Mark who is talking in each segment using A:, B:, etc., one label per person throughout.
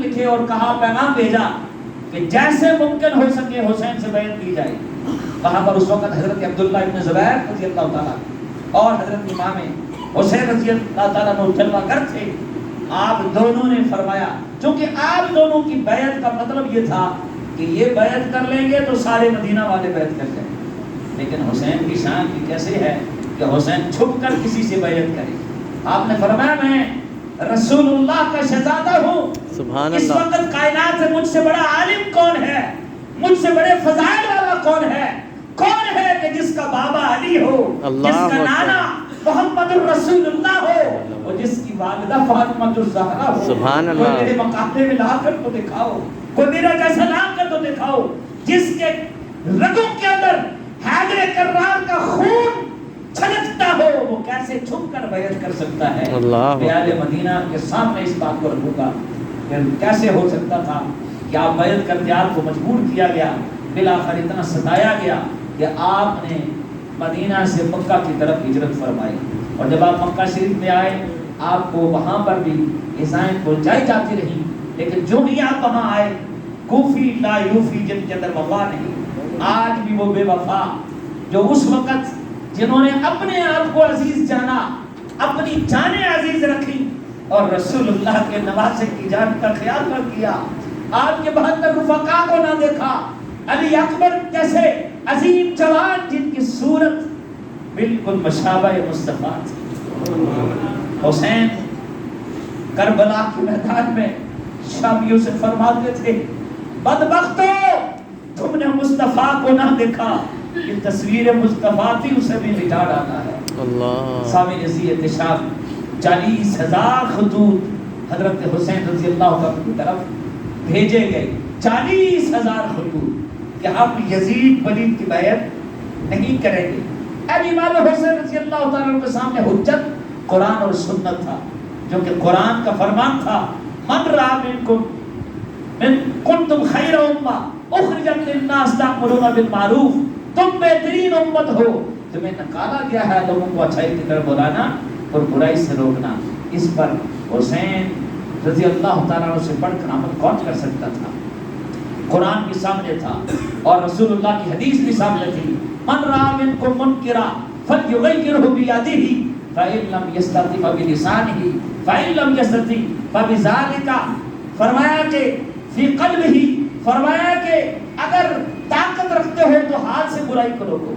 A: لکھے اور کہا پیغام بھیجا کہ جیسے ممکن ہو سکے حسین سے بیعت کی جائے. وہاں پر اس وقت حضرت عبداللہ ابن زبیر رضی اللہ تعالیٰ اور حضرت امام حسین رضی اللہ تعالیٰ عنہ جلوہ گر تھے. آپ دونوں نے فرمایا، چونکہ آپ دونوں کی بیعت کا مطلب یہ تھا کہ یہ بیعت کر لیں گے تو سارے مدینہ والے بیعت کر جائیں. لیکن حسین کی شان کی کیسے ہے کہ حسین چھپ کر کسی سے بیعت کرے. آپ نے فرمایا میں رسول اللہ کا شہزادہ ہوں.
B: سبحان
A: اس
B: اللہ.
A: وقت کائنات میں مجھ سے بڑا عالم کون ہے، مجھ سے بڑے فضائل والا کون ہے کہ جس کا بابا علی ہو، جس کا نانا محمد الرسول اللہ ہو، اور جس کی والدہ فاطمہ الزہرا ہو.
B: سبحان اللہ.
A: کوئی میرے مقابلے میں لا کر تو دکھاؤ، کوئی میرا جیسا لا کر تو دکھاؤ جس کے رگوں کے اندر حیدر کرار کا خون چھلکتا ہو. وہ کیسے چھپ کر بیعت کر سکتا ہے؟ اہل مدینہ کے سامنے اس بات کو رکھوں گا کہ کیسے ہو سکتا تھا کہ آپ بیعت کرتے آپ کو مجبور کیا گیا، بالآخر اتنا ستایا گیا کہ آپ نے مدینہ سے مکہ کی طرف ہجرت فرمائی. اور جب آپ مکہ شریف میں آئے آپ کو وہاں پر بھی ایذائیں پہنچائی جاتی رہی، لیکن جو ہی آپ وہاں آئے کوفی لا یوفی جن کے اندر وفا نہیں. آج بھی وہ بے وفا جو اس وقت جنہوں نے اپنے آپ کو عزیز جانا، اپنی جانیں عزیز رکھی اور رسول اللہ کے نواسے کی جان کا خیال نہ کیا، آپ کے 72 رفقا کو نہ دیکھا، علی اکبر جیسے عظیم جوان جن کی صورت بالکل مشابہ مصطفیٰ تھی. حسین کربلا کے میدان میں شامیوں سے فرماتے تھے بدبختو تم نے مصطفیٰ کو نہ دیکھا، یہ تصویر مصطفیٰ تھی اسے بھی مٹا ڈالا ہے. سامع نزی احتشام 40,000 خطوط حضرت حسین رضی اللہ عنہ کی طرف بھیجے گئے. 40,000 خطوط کہ ہم یزید ولید کی بیعت نہیں کریں گے. اب امام حسین رضی اللہ تعالیٰ کے سامنے حجت قرآن اور سنت تھا، جو کہ قرآن کا فرمان تھا من رأى منکم کنتم خیر امہ اخرجت للناس تأمرون بالمعروف. تم بہترین امت ہو، تمہیں نکالا گیا ہے لوگوں کو اچھائی کی طرف بلانا اور برائی سے روکنا. اس پر حسین رضی اللہ تعالیٰ سے بڑھ کر عمل کون کر سکتا تھا؟ قرآن بھی سامنے تھا اور رسول اللہ کی حدیث بھی سامنے تھی. من رأى منکم منکرا فلیغیرہ بیدہ فإن لم یستطع فبلسانہ فإن لم یستطع فبذلک. فرمایا کہ فی قلبہ، فرمایا کہ اگر طاقت رکھتے ہو تو ہاتھ سے برائی کو روکو،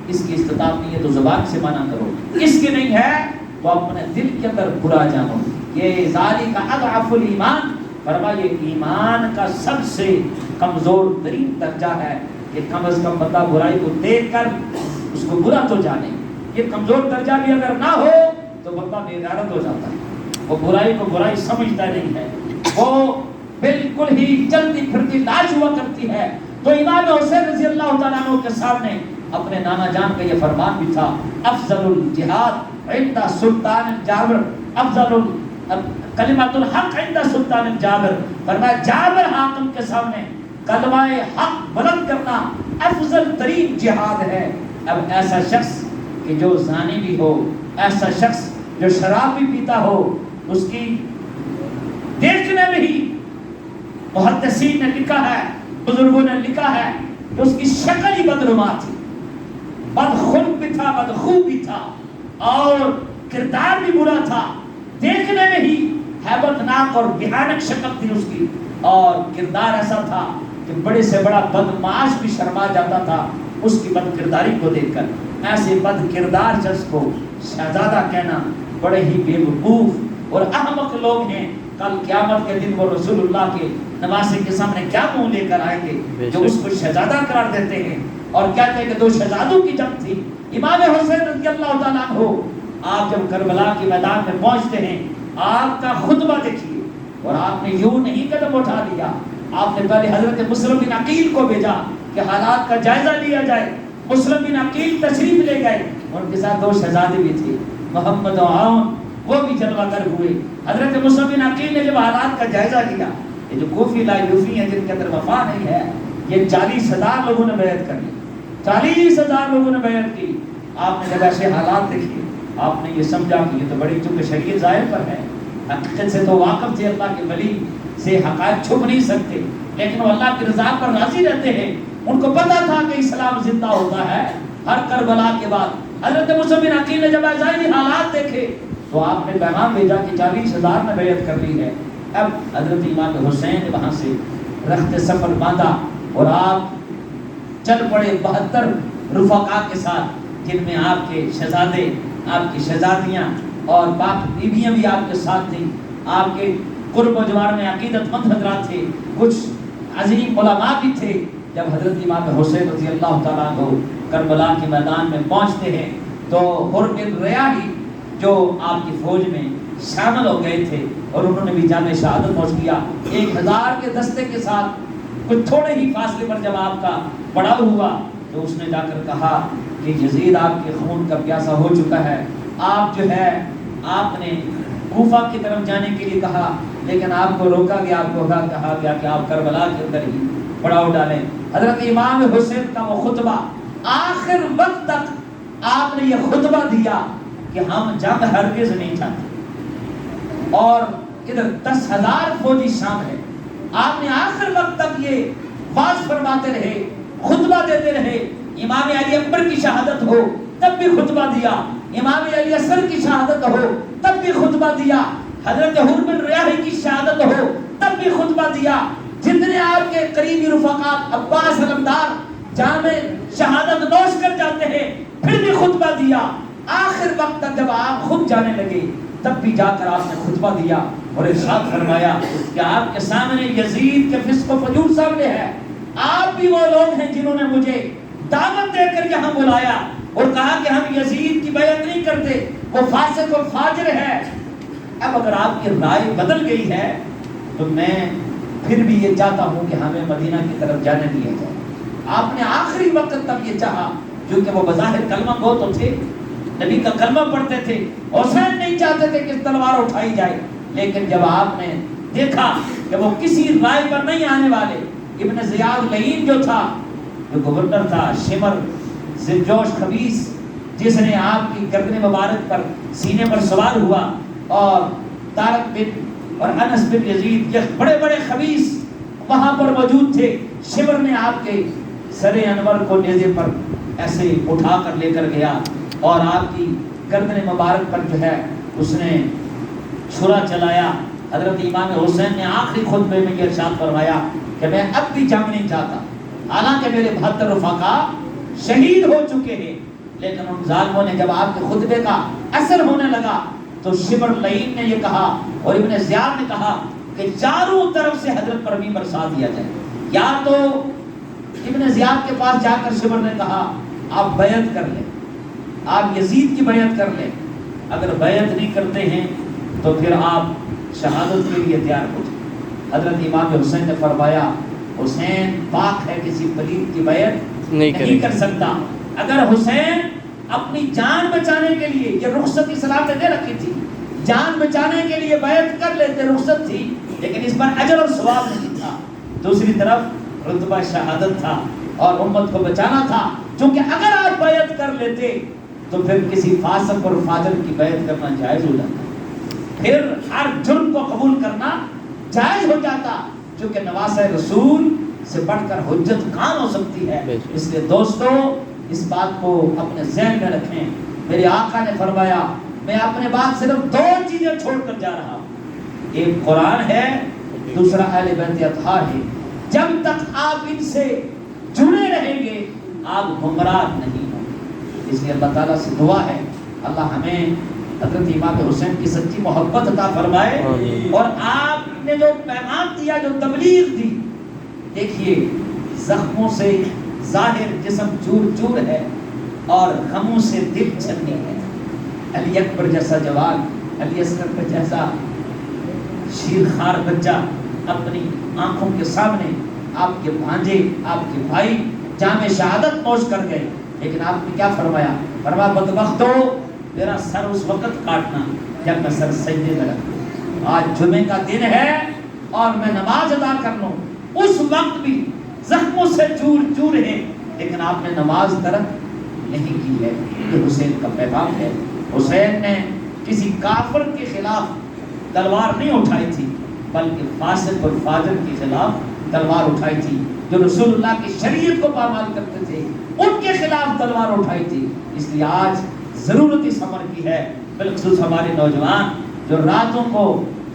A: اس کی استطاعت نہیں ہے تو زبان سے منع کرو، اس کی نہیں ہے تو اپنے دل کے اندر برا جانو. یہ ذالک اضعف الایمان، فرمایا یہ ایمان کا سب سے کمزور ترین درجہ ہے کہ کم از کم بندہ برائی کو دیکھ کر اس کو برا تو جانے. یہ کمزور درجہ بھی اگر نہ ہو تو بندہ بے غیرت ہو جاتا ہے، وہ برائی کو برائی سمجھتا نہیں ہے، وہ بالکل ہی چلتی پھرتی لاش ہوا کرتی ہے. تو امام حسین رضی اللہ تعالیٰ عنہ کے سامنے اپنے نانا جان کا یہ فرمان بھی تھا افضل الجہاد عند سلطان الجابر، افضل کلمۃ الحق عند سلطان الجابر. فرمایا جابر حاکم کے سامنے کلمہ حق بلند کرنا افضل ترین جہاد ہے. اب ایسا شخص کہ جو زانی بھی ہو، ایسا شخص جو شراب بھی پیتا ہو، اس کی دیکھنے میں ہی محدثین نے لکھا ہے، بزرگوں نے لکھا ہے کہ اس کی شکل ہی بدنما تھی، بدخلق بھی تھا، بدخو بھی تھا اور کردار بھی برا تھا. دیکھنے میں ہی ہیبت ناک اور بھیانک شکل تھی اس کی، اور کردار ایسا تھا کہ بڑے سے بڑا بدمعاش بھی شرما جاتا تھا اس کی بد کرداری کو دیکھ کر. ایسے بد کردار شخص کو شہزادہ کہنا بڑے ہی بے وقوف اور احمق لوگ ہیں. کل قیامت کے دن وہ رسول اللہ کے نواسے کے سامنے کیا منہ لے کر آئیں گے جو اس کو شہزادہ قرار دیتے ہیں اور کہتے ہیں کہ دو شہزادوں کی جنگ تھی. امام حسین رضی اللہ تعالیٰ عنہ آپ جب کربلا کے میدان میں پہنچتے ہیں، آپ کا خطبہ دیکھیے، اور آپ نے یوں نہیں قدم اٹھا لیا، آپ نے پہلے حضرت مسلم بن عقیل کو بھیجا کہ حالات کا جائزہ لیا جائے. مسلم بن عقیل تشریف لے گئے، ان کے ساتھ دو شہزادے بھی تھے محمد و عون، وہ بھی جلوہ گر ہوئے. حضرت مسلم بن عقیل نے جب حالات کا جائزہ لیا، یہ جو کوفی لا یوفی ہیں جن کے اندر وفا نہیں ہے، یہ 40,000 لوگوں نے بیعت کر لی، 40,000 لوگوں نے بیعت کی. آپ نے جب ایسے حالات دیکھے، آپ نے یہ سمجھا کہ یہ تو بڑی چونکہ شریعت ظاہر پر ہے، حقیقت سے تو واقف تھے اللہ کے ولی سے حقائق چھپ نہیں سکتے، لیکن وہ اللہ کی رضا پر راضی رہتے ہیں۔ ان کو پتا تھا کہ اسلام زندہ ہوتا ہے ہر کربلا کے بعد۔ حضرت موسیٰ بن عقیل نے جب ظاہری حالات دیکھے تو آپ نے پیغام بھیجا کہ 40,000 نے بیعت کر لی ہے۔ اب حضرت امام حسین نے وہاں سے رخت سفر باندھا اور آپ چل پڑے 72 رفقا کے ساتھ، جن میں آپ کے شہزادے، آپ کی شہزادیاں اور پاک بیویاں بھی آپ کے ساتھ تھیں۔ آپ کے قرب و جوار میں عقیدت مند حضرات تھے، کچھ عظیم علماء بھی تھے۔ جب حضرت امام حسین رضی اللہ تعالیٰ عنہ کربلا کے میدان میں پہنچتے ہیں تو حر بن ریاحی جو آپ کی فوج میں شامل ہو گئے تھے اور انہوں نے بھی جان شہادت نوش کیا، 1000 کے دستے کے ساتھ کچھ تھوڑے ہی فاصلے پر جب آپ کا پڑاؤ ہوا تو اس نے جا کر کہا کہ یزید آپ کے خون کا پیاسا ہو چکا ہے، آپ جو ہے آپ نے کوفہ کی طرف جانے کے لیے کہا لیکن آپ کو روکا گیا، آپ کو کہا گیا کہ آپ کربلا کے اندر ہی پڑاؤ ڈالیں۔ حضرت امام حسین کا وہ خطبہ آخر وقت تک آپ نے یہ خطبہ دیا کہ ہم جنگ ہرگز نہیں چاہتے، اور ادھر 10,000 فوجی شام ہے۔ آپ نے آخر وقت تک یہ واز فرماتے رہے، خطبہ دیتے رہے۔ امام علی اکبر کی شہادت ہو تب بھی خطبہ دیا، امام علی اصغر کی شہادت ہو تب بھی خطبہ دیا، حضرت حر بن ریاحی کی شہادت ہو تب بھی خطبہ دیا۔ جتنے آپ کے قریبی رفقات عباس علمدار جامع شہادت نوش کر جاتے ہیں پھر بھی خطبہ دیا۔ آخر وقت تک جب آپ خود جانے لگے تب بھی جا کر آپ نے خطبہ دیا اور ارشاد فرمایا کہ آپ کے سامنے یزید کے فسق و فجور سامنے ہے، آپ بھی وہ لوگ ہیں جنہوں نے مجھے دعوت دے کر یہاں بلایا اور کہا کہ ہم یزید کی بیعت نہیں کرتے، وہ فاسق و فاجر ہے۔ اب اگر آپ کی رائے بدل گئی ہے تو میں پھر بھی یہ چاہتا ہوں کہ ہمیں مدینہ کی طرف جانے دیا جائے۔ آپ نے آخری وقت تک یہ چاہا، کیونکہ وہ بظاہر کلمہ گو تو تھے، نبی کا کلمہ پڑھتے تھے، حسین نہیں چاہتے تھے کہ تلوار اٹھائی جائے، لیکن جب آپ نے دیکھا کہ وہ کسی رائے پر نہیں آنے والے، ابن زیاد لعین جو تھا، جو گورنر تھا، شمر زرجوش خبیث، جس نے آپ کی گردن مبارک پر سینے پر سوار ہوا، اور طارق بن اور انس بن یزید، یہ بڑے بڑے خبیث وہاں پر موجود تھے۔ شمر نے آپ کے سر انور کو نیزے پر ایسے اٹھا کر لے کر گیا اور آپ کی گردن مبارک پر جو ہے اس نے چھرا چلایا۔ حضرت امام حسین نے آخری خطبے میں یہ ارشاد فرمایا کہ میں اب بھی جنگ نہیں چاہتا، حالانکہ میرے 72 رفقا شہید ہو چکے ہیں، لیکن ان ظالموں نے جب آپ کے خطبے کا اثر ہونے لگا تو شمر لعین نے یہ کہا اور ابن زیاد نے کہا کہ چاروں طرف سے حضرت پر بھی برسا دیا جائے۔ یا تو ابن زیاد کے پاس جا کر شمر نے کہا آپ بیعت کر لیں، آپ یزید کی بیعت کر لیں، اگر بیعت نہیں کرتے ہیں تو پھر آپ شہادت کے لیے تیار ہو جائیں۔ حضرت امام حسین نے فرمایا حسین پاک ہے، کسی پلید کی بیعت نہیں کر سکتا۔ اگر حسین اپنی جان بچانے کے لیے، یہ رخصت اسلام نے دے رکھی تھی، جان بچانے کے لیے بیعت کر لیتے، رخصت تھی، لیکن اس پر اجر اور ثواب نہیں تھا۔ دوسری طرف رتبہ شہادت تھا اور امت کو بچانا تھا، چونکہ اگر آپ بیعت کر لیتے تو پھر کسی فاسق اور فاجر کی بیعت کرنا جائز ہو جاتا، پھر ہر جرم کو قبول کرنا جائز ہو جاتا، چونکہ نواسہ رسول سے بڑھ کر حجت کہاں ہو سکتی ہے۔ اس لیے دوستو اس بات کو اپنے ذہن میں رکھیں۔ میرے آقا نے فرمایا میں اپنے بعد صرف 2 چیزیں چھوڑ کر جا رہا ہوں، ایک قرآن ہے، دوسرا اہل بیت اطہار ہے۔ جب تک آپ ان سے جڑے رہیں گے آپ گمراہ نہیں ہوں گے۔ اس لیے اللہ تعالیٰ سے دعا ہے اللہ ہمیں حضرت امام حسین کی سچی محبت عطا فرمائے، اور آپ نے جو پیغام دیا، جو تبلیغ دی، دیکھیے زخموں سے ظاہر جسم چور چور ہے اور غموں سے دل چھلنی ہے۔ علی اکبر جیسا جوان، علی اصغر جیسا شیر خار بچہ اپنی آنکھوں کے سامنے آپ کے بھانجے، آپ کے بھائی جامع شہادت نوش کر گئے، لیکن آپ نے کیا فرمایا؟ فرمایا بدبختو میرا سر اس وقت کاٹنا جب میں سر سجدے میں رکھوں۔ آج جمعے کا دن ہے اور میں نماز ادا کر لوں، اس وقت بھی زخموں سے چور چور ہے، لیکن آپ نے نماز ترک نہیں کی ہے۔ یہ حسین کا پیغام ہے۔ حسین نے کسی کافر کے خلاف تلوار نہیں اٹھائی تھی، بلکہ فاسق اور فاجر کے خلاف تلوار اٹھائی تھی، جو رسول اللہ کی شریعت کو پامال کرتے تھے ان کے خلاف تلوار اٹھائی تھی۔ اس لیے آج ضرورت اس امر کی ہے، بالخصوص ہمارے نوجوان جو راتوں کو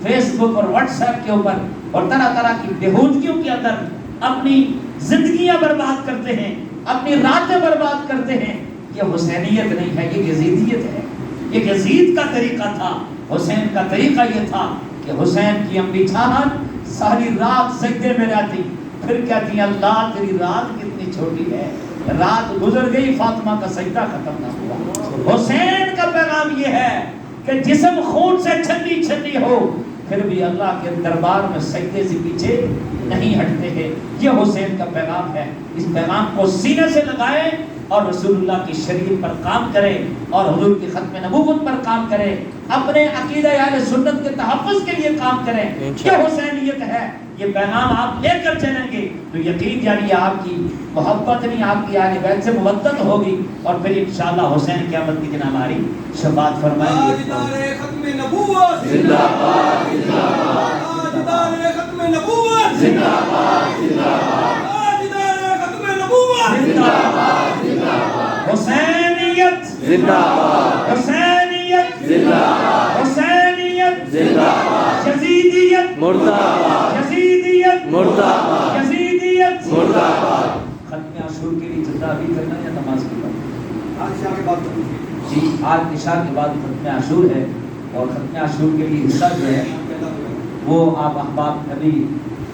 A: فیس بک اور واٹس ایپ کے اوپر اور طرح طرح کی بےہودگیوں کے اندر اپنی زندگیاں برباد کرتے ہیں، اپنی راتیں برباد کرتے ہیں، یہ حسینیت نہیں ہے، یہ یزیدیت ہے۔ یہ یزید کا طریقہ تھا، حسین کا طریقہ یہ تھا کہ حسین کی امی جان ساری رات سجدے میں رہتی، پھر کہتی اللہ تیری رات کتنی چھوٹی ہے، رات گزر گئی فاطمہ کا سجدہ ختم نہ ہوا۔ حسین کا پیغام یہ ہے کہ جسم خون سے چھنی چھنی ہو پھر بھی اللہ کے دربار میں سجدے سے پیچھے نہیں ہٹتے ہیں۔ یہ حسین کا پیغام ہے۔ اس پیغام کو سینے سے لگائیں اور رسول اللہ کی شریعت پر کام کریں اور حضور کی ختم نبوت پر کام کریں، اپنے عقیدہ اہل سنت کے تحفظ کے لیے کام کریں۔ یہ حسینیت ہے۔ یہ پیغام آپ لے کر چلیں گے تو یقین یعنی آپ کی محبت نہیں، آپ کی اہل بیت سے مودت ہوگی، اور پھر انشاءاللہ حسین قیامت کی دن ہماری شفاعت فرمائیں گے۔
B: تاجدار ختم نبوت زندہ باد، زندہ باد، تاجدار ختم نبوت زندہ باد، زندہ باد، تاجدار ختم نبوت زندہ باد، زندہ باد،
A: حسینیت
B: زندہ باد،
A: حسینیت
B: زندہ باد،
A: حسینیت
B: زندہ باد،
A: یزیدیت
B: مردہ باد،
A: یزیدیت
B: مردہ باد،
A: یزیدیت
B: مردہ باد۔
A: ختم عاشور کے لیے جدا بھی کرنا یا نماز کی بات؟
B: عائشہ کی بات کروں
A: جی، آج عشاء کے بعد ختم عاشور ہے، اور ختم عاشور کے لیے حصہ جو ہے وہ آپ احباب ابھی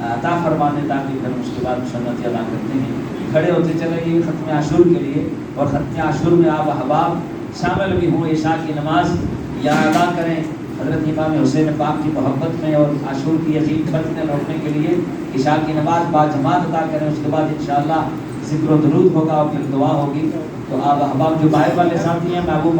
A: عطا فرما دیں تاکہ پھر اس کے بعد سنت ادا کرتے ہیں۔ کھڑے ہوتے چلے گئے ختم عاشور کے لیے، اور ختم عاشور میں آپ احباب شامل بھی ہوں، عشاء کی نماز یا ادا کریں حضرت امام حسین پاک کی محبت میں، اور عاشور کی عظیم فتح لوٹنے کے لیے عشاء کی نماز باجماعت ادا کریں۔ اس کے بعد انشاءاللہ ذکر و درود ہوگا اور پھر دعا ہوگی۔ تو آپ احباب جو باہر والے ساتھی ہیں، محبوب